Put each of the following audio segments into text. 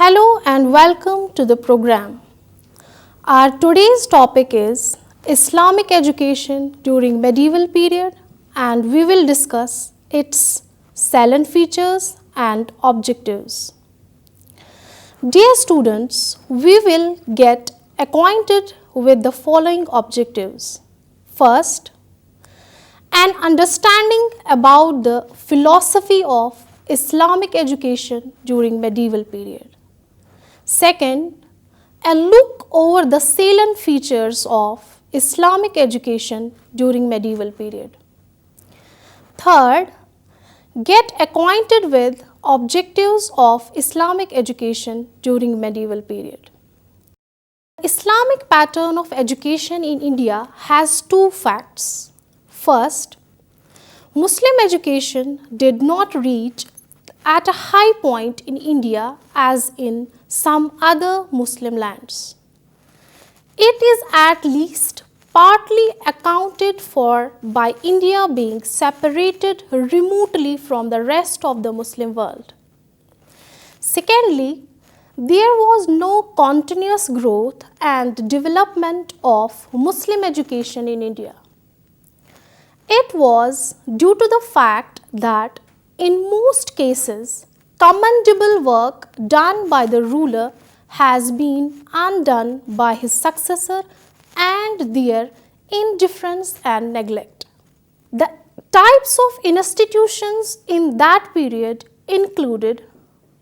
Hello and welcome to the program. Our today's topic is Islamic education during medieval period, and we will discuss its salient features and objectives. Dear students, we will get acquainted with the following objectives. First, an understanding about the philosophy of Islamic education during medieval period. Second, a look over the salient features of Islamic education during medieval period. Third, get acquainted with objectives of Islamic education during medieval period. Islamic pattern of education in India has two facts. First, Muslim education did not reach at a high point in India as in some other Muslim lands. It is at least partly accounted for by India being separated remotely from the rest of the Muslim world. Secondly, there was no continuous growth and development of Muslim education in India. It was due to the fact that in most cases, commendable work done by the ruler has been undone by his successor and their indifference and neglect. The types of institutions in that period included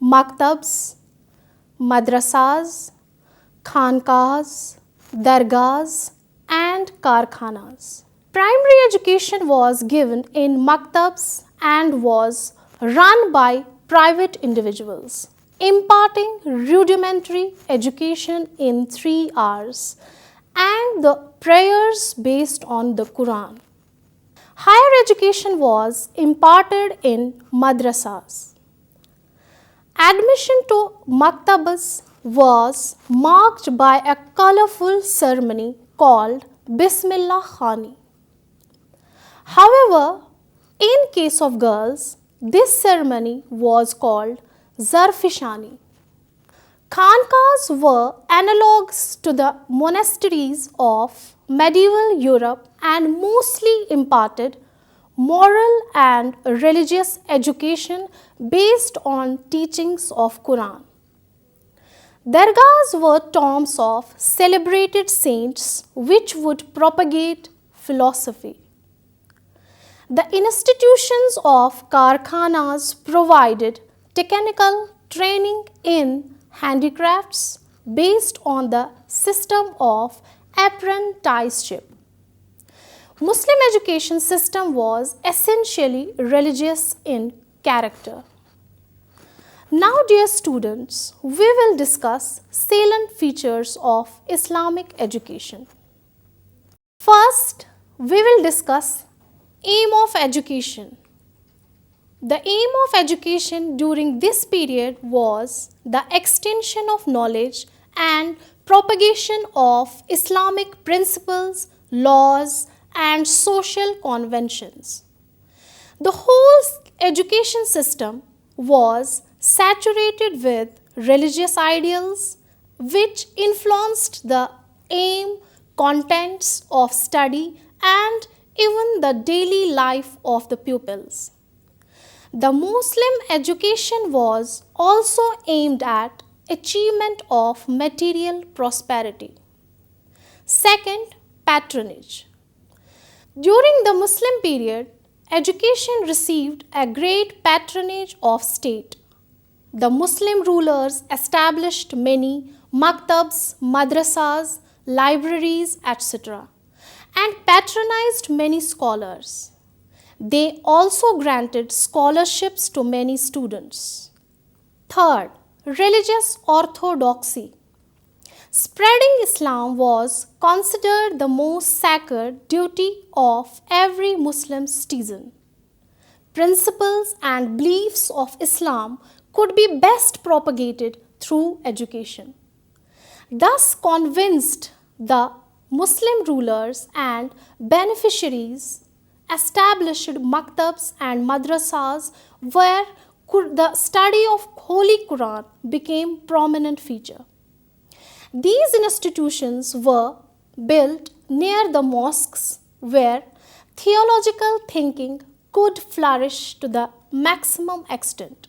maktabs, madrasas, khanqahs, dargahs and karkhanas. Primary education was given in maktabs and was run by private individuals, imparting rudimentary education in 3 hours and the prayers based on the Quran. Higher education was imparted in madrasas. Admission to maktabas was marked by a colorful ceremony called Bismillah Khani. However, in case of girls, this ceremony was called Zarfishani. Khanqahs were analogues to the monasteries of medieval Europe and mostly imparted moral and religious education based on teachings of Quran. Dargahs were tombs of celebrated saints which would propagate philosophy. The institutions of karkhanas provided technical training in handicrafts based on the system of apprenticeship. Muslim education system was essentially religious in character. Now, dear students, we will discuss salient features of Islamic education. First, we will discuss aim of education. The aim of education during this period was the extension of knowledge and propagation of Islamic principles, laws, and social conventions. The whole education system was saturated with religious ideals which influenced the aim, contents of study, and even the daily life of the pupils. The Muslim education was also aimed at achievement of material prosperity. Second, patronage. During the Muslim period, education received a great patronage of state. The Muslim rulers established many maktabs, madrasas, libraries, etc. and patronized many scholars. They also granted scholarships to many students. Third, religious orthodoxy. Spreading Islam was considered the most sacred duty of every Muslim citizen. Principles and beliefs of Islam could be best propagated through education. Thus convinced, the Muslim rulers and beneficiaries established maktabs and madrasas where the study of Holy Quran became prominent feature. These institutions were built near the mosques where theological thinking could flourish to the maximum extent.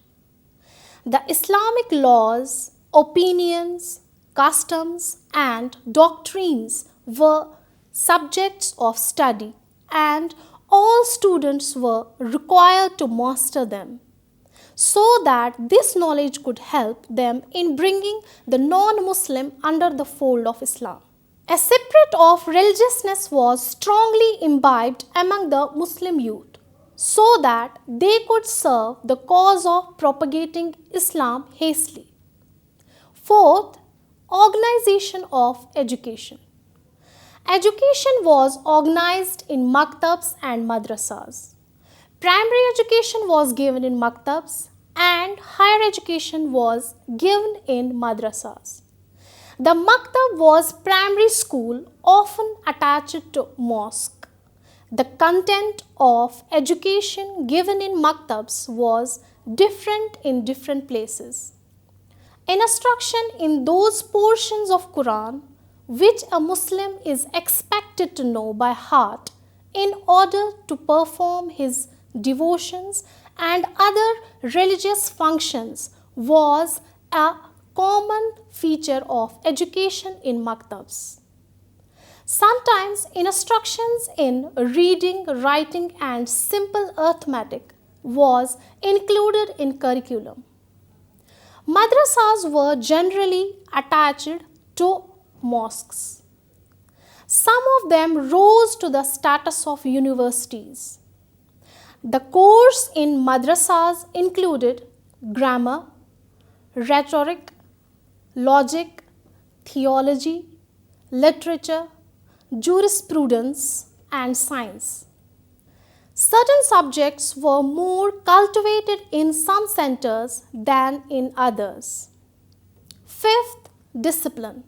The Islamic laws, opinions, customs, and doctrines were subjects of study, and all students were required to master them, so that this knowledge could help them in bringing the non-Muslim under the fold of Islam. A spirit of religiousness was strongly imbibed among the Muslim youth, so that they could serve the cause of propagating Islam hastily. Fourth, organization of education. Education was organized in maktabs and madrasas. Primary education was given in maktabs and higher education was given in madrasas. The maktab was primary school often attached to mosque. The content of education given in maktabs was different in different places. Instruction in those portions of Quran which a Muslim is expected to know by heart in order to perform his devotions and other religious functions was a common feature of education in maktabs. Sometimes instructions in reading, writing and simple arithmetic was included in curriculum. Madrasas were generally attached to mosques. Some of them rose to the status of universities. The course in madrasas included grammar, rhetoric, logic, theology, literature, jurisprudence, and science. Certain subjects were more cultivated in some centers than in others. Fifth, discipline.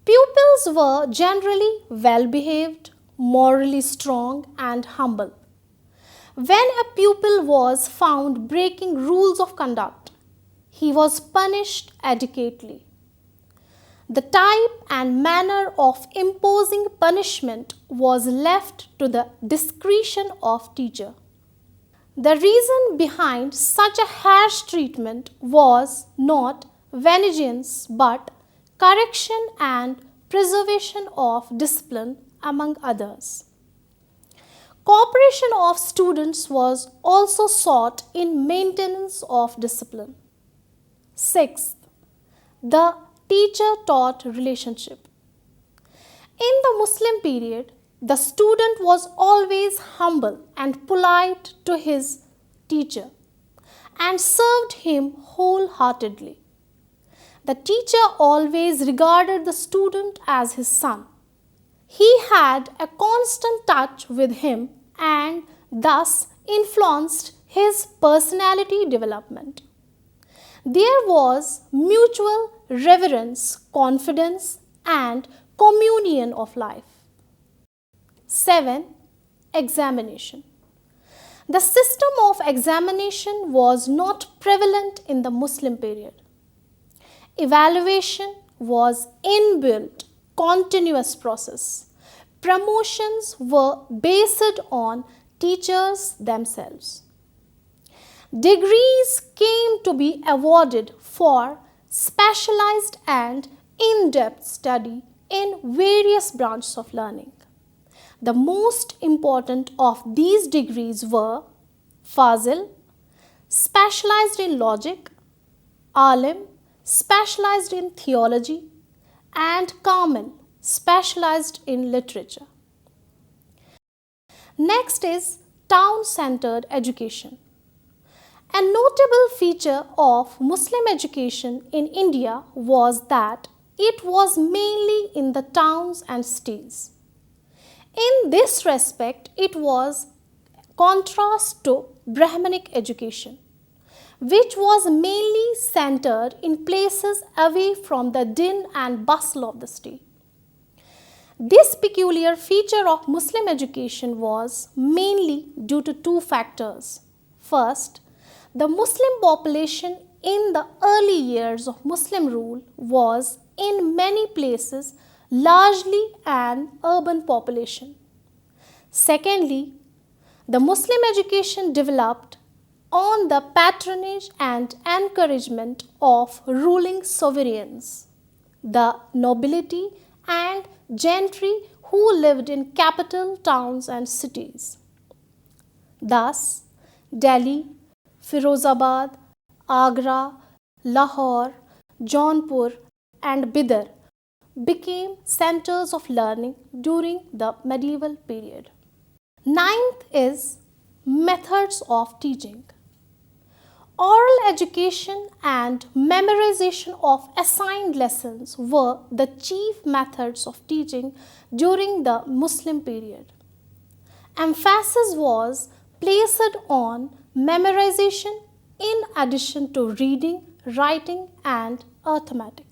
Pupils were generally well behaved, morally strong, and humble. When a pupil was found breaking rules of conduct, he was punished adequately. The type and manner of imposing punishment was left to the discretion of teacher. The reason behind such a harsh treatment was not vengeance but correction and preservation of discipline, among others. Cooperation of students was also sought in maintenance of discipline. Sixth, the teacher-taught relationship. In the Muslim period, the student was always humble and polite to his teacher and served him wholeheartedly. The teacher always regarded the student as his son. He had a constant touch with him and thus influenced his personality development. There was mutual reverence, confidence, and communion of life. 7. Examination. The system of examination was not prevalent in the Muslim period. Evaluation was inbuilt, continuous process. Promotions were based on teachers themselves. Degrees came to be awarded for specialized and in-depth study in various branches of learning. The most important of these degrees were Fazil, specialized in logic, Alim, specialized in theology, and Kamil, specialized in literature. Next is town-centered education. A notable feature of Muslim education in India was that it was mainly in the towns and cities. In this respect, it was contrast to Brahmanic education, which was mainly centered in places away from the din and bustle of the city. This peculiar feature of Muslim education was mainly due to two factors. First, The Muslim population in the early years of Muslim rule was in many places largely an urban population. Secondly, the Muslim education developed on the patronage and encouragement of ruling sovereigns, the nobility and gentry who lived in capital towns and cities. Thus, Delhi, Firozabad, Agra, Lahore, Jaunpur and Bidar became centers of learning during the medieval period. Ninth is methods of teaching. Oral education and memorization of assigned lessons were the chief methods of teaching during the Muslim period. Emphasis was placed on memorization in addition to reading, writing, and arithmetic.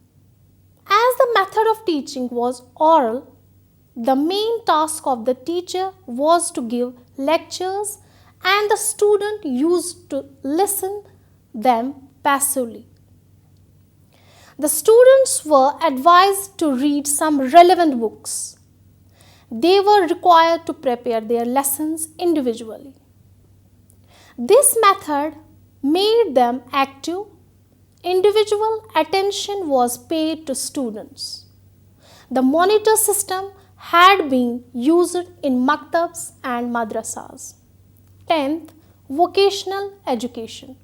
As the method of teaching was oral, the main task of the teacher was to give lectures and the student used to listen them passively. The students were advised to read some relevant books. They were required to prepare their lessons individually. This method made them active. Individual attention was paid to students. The monitor system had been used in maktabs and madrasas. 10th, vocational education.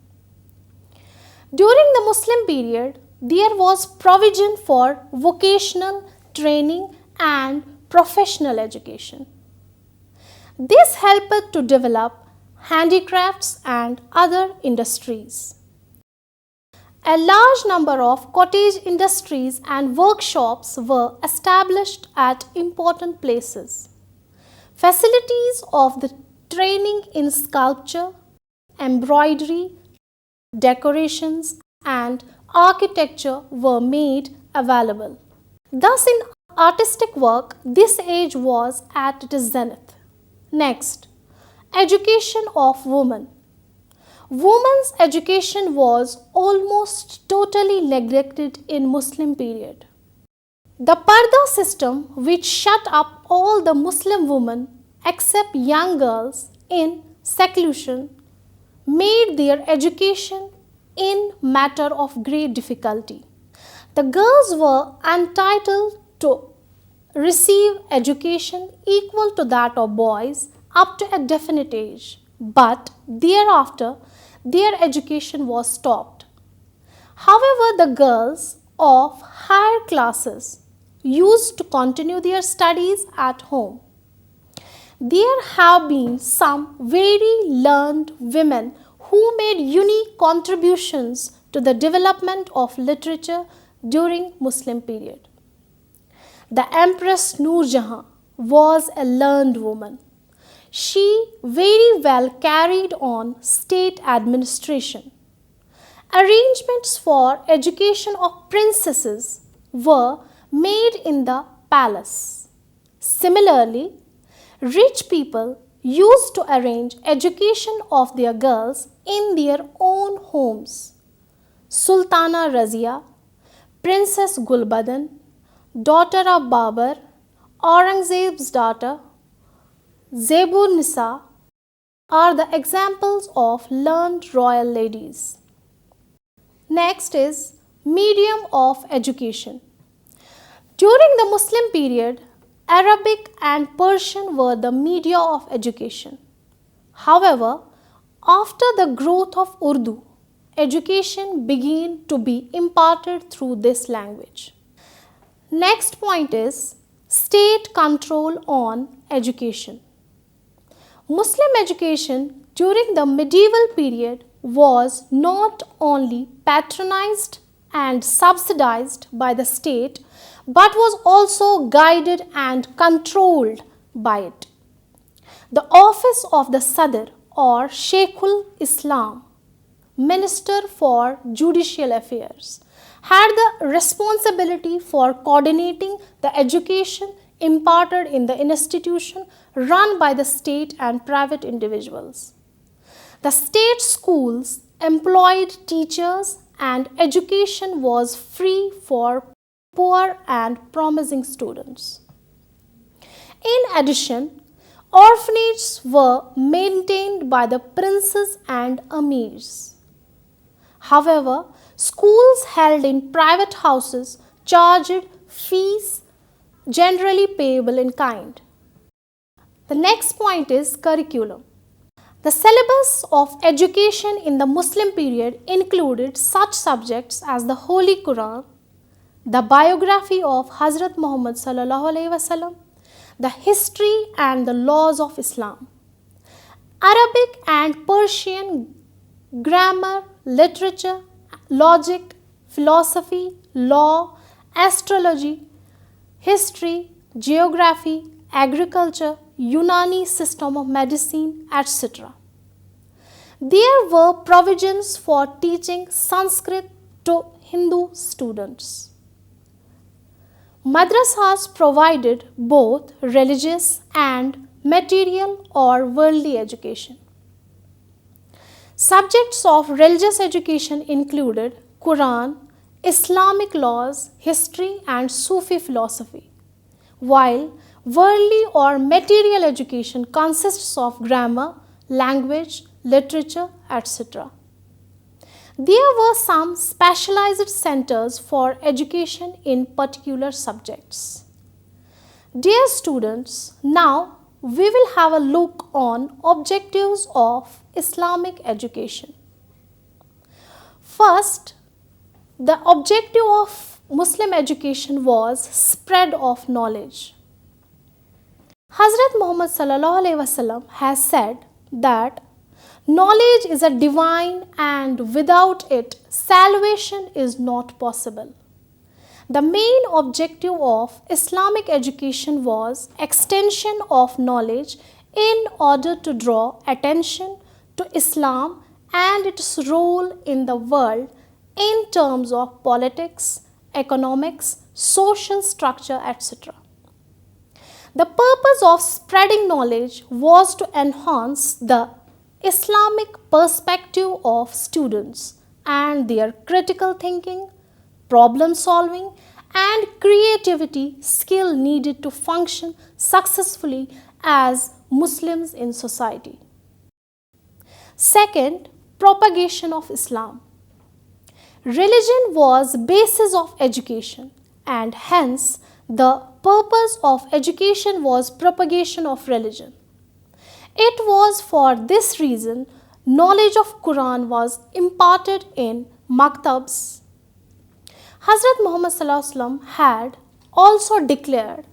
During the Muslim period, there was provision for vocational training and professional education. This helped to develop handicrafts and other industries. A large number of cottage industries and workshops were established at important places. Facilities of the training in sculpture, embroidery, decorations, and architecture were made available. Thus, in artistic work, this age was at its zenith. Next, education of women. Women's education was almost totally neglected in Muslim period. The Parda system, which shut up all the Muslim women except young girls in seclusion, made their education in matter of great difficulty. The girls were entitled to receive education equal to that of boys up to a definite age, but thereafter their education was stopped. However, the girls of higher classes used to continue their studies at home. There have been some very learned women who made unique contributions to the development of literature during Muslim period. The Empress Noor Jahan was a learned woman. She very well carried on state administration. Arrangements for education of princesses were made in the palace. Similarly, rich people used to arrange education of their girls in their own homes. Sultana Razia, Princess Gulbadan, daughter of Babar, Aurangzeb's daughter, Zebun Nisa are the examples of learned royal ladies. Next is medium of education. During the Muslim period, Arabic and Persian were the media of education. However, after the growth of Urdu, education began to be imparted through this language. Next point is state control on education. Muslim education during the medieval period was not only patronized and subsidized by the state but was also guided and controlled by it. The office of the Sadr or Sheikhul Islam, Minister for Judicial Affairs, had the responsibility for coordinating the education imparted in the institution run by the state and private individuals. The state schools employed teachers, and education was free for poor and promising students. In addition, orphanages were maintained by the princes and emirs. However, schools held in private houses charged fees generally payable in kind. The next point is curriculum. The syllabus of education in the Muslim period included such subjects as the Holy Quran, the biography of Hazrat Muhammad sallallahu alaihi wasallam, the history and the laws of Islam, Arabic and Persian grammar, literature, logic, philosophy, law, astrology, history, geography, agriculture, Unani system of medicine, etc. There were provisions for teaching Sanskrit to Hindu students. Madrasas provided both religious and material or worldly education. Subjects of religious education included Quran, Islamic laws, history and Sufi philosophy, while worldly or material education consists of grammar, language, literature, etc. There were some specialized centers for education in particular subjects. Dear students, now we will have a look on objectives of Islamic education. First, the objective of Muslim education was spread of knowledge. Hazrat Muhammad sallallahu alaihi wasallam has said that knowledge is a divine and without it salvation is not possible. The main objective of Islamic education was extension of knowledge in order to draw attention to Islam and its role in the world in terms of politics, economics, social structure, etc. The purpose of spreading knowledge was to enhance the Islamic perspective of students and their critical thinking, problem solving and creativity skill needed to function successfully as Muslims in society. Second, propagation of Islam. Religion was basis of education and hence the purpose of education was propagation of religion. It was for this reason knowledge of Quran was imparted in maktabs. Hazrat Muhammad sallallahu alaihi wasallam had also declared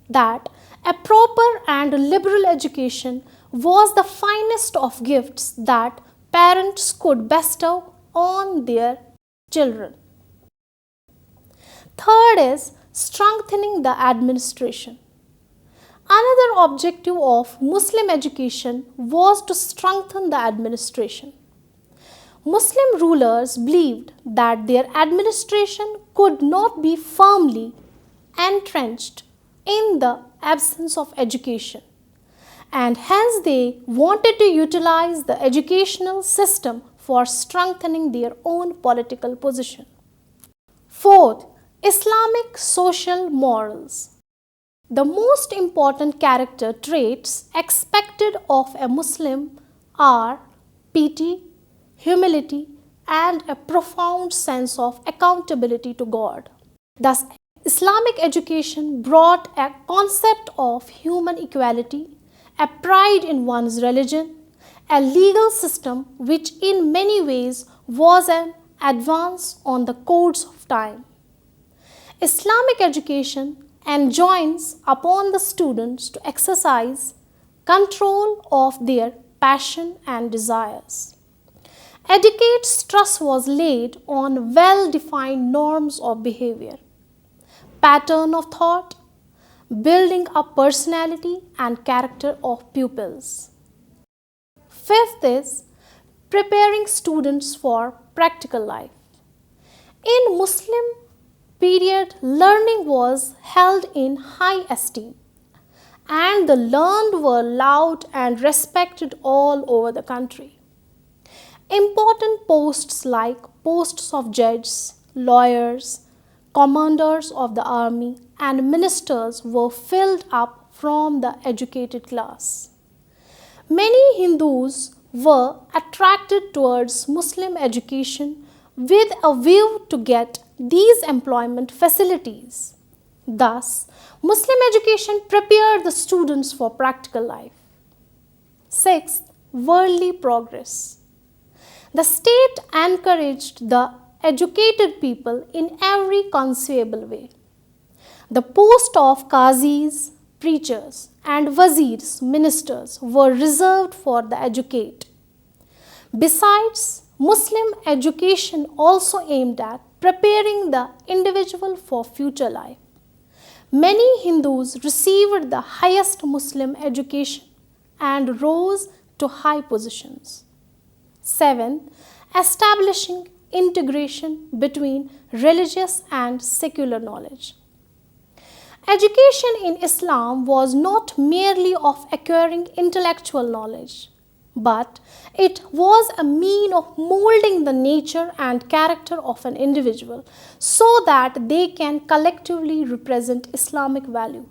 that a proper and liberal education was the finest of gifts that parents could bestow on their children. Third is strengthening the administration. Another objective of Muslim education was to strengthen the administration. Muslim rulers believed that their administration could not be firmly entrenched in the absence of education, and hence they wanted to utilize the educational system for strengthening their own political position. Fourth, Islamic social morals. The most important character traits expected of a Muslim are piety, humility, and a profound sense of accountability to God. Thus, Islamic education brought a concept of human equality, a pride in one's religion, a legal system which in many ways was an advance on the codes of time. Islamic education enjoins upon the students to exercise control of their passion and desires. Adequate stress was laid on well-defined norms of behavior, pattern of thought, building up personality and character of pupils. Fifth is preparing students for practical life. In Muslim period, learning was held in high esteem, and the learned were loved and respected all over the country. Important posts like posts of judges, lawyers, commanders of the army, and ministers were filled up from the educated class. Many Hindus were attracted towards Muslim education with a view to get these employment facilities. Thus, Muslim education prepared the students for practical life. Sixth, worldly progress. The state encouraged the educated people in every conceivable way. The post of qazis, preachers, and wazirs, ministers, were reserved for the educate. Besides, Muslim education also aimed at preparing the individual for future life. Many Hindus received the highest Muslim education and rose to high positions. 7. Establishing integration between religious and secular knowledge. Education in Islam was not merely of acquiring intellectual knowledge, but it was a means of molding the nature and character of an individual so that they can collectively represent Islamic value.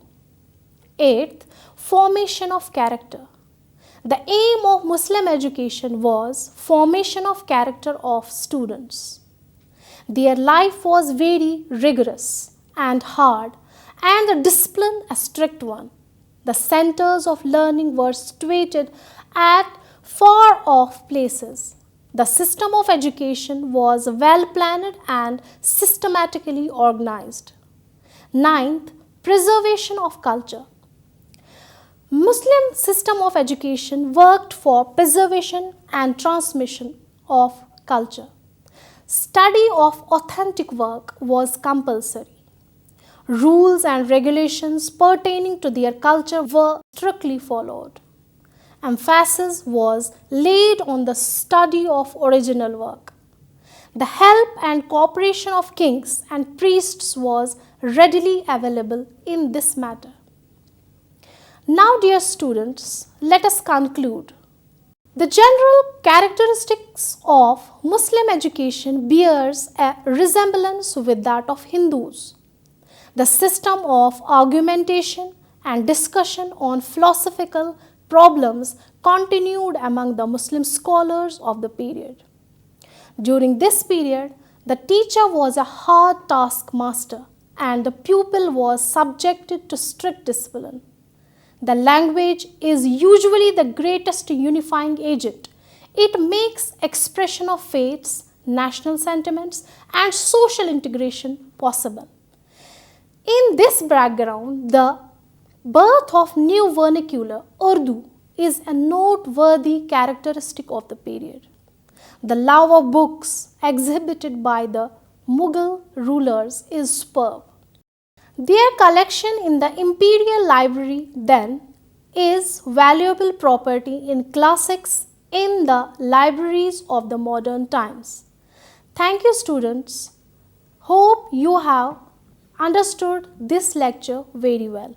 8th, formation of character. The aim of Muslim education was formation of character of students. Their life was very rigorous and hard, and the discipline a strict one. The centers of learning were situated at far off places. The system of education was well planned and systematically organized. 9th, preservation of culture. Muslim system of education worked for preservation and transmission of culture. Study of authentic work was compulsory. Rules and regulations pertaining to their culture were strictly followed. Emphasis was laid on the study of original work. The help and cooperation of kings and priests was readily available in this matter. Now, dear students, let us conclude. The general characteristics of Muslim education bears a resemblance with that of Hindus. The system of argumentation and discussion on philosophical problems continued among the Muslim scholars of the period. During this period, the teacher was a hard taskmaster and the pupil was subjected to strict discipline. The language is usually the greatest unifying agent. It makes expression of faiths, national sentiments, and social integration possible. In this background, the birth of new vernacular, Urdu, is a noteworthy characteristic of the period. The love of books exhibited by the Mughal rulers is superb. Their collection in the imperial library then is valuable property in classics in the libraries of the modern times. Thank you, students. Hope you have understood this lecture very well.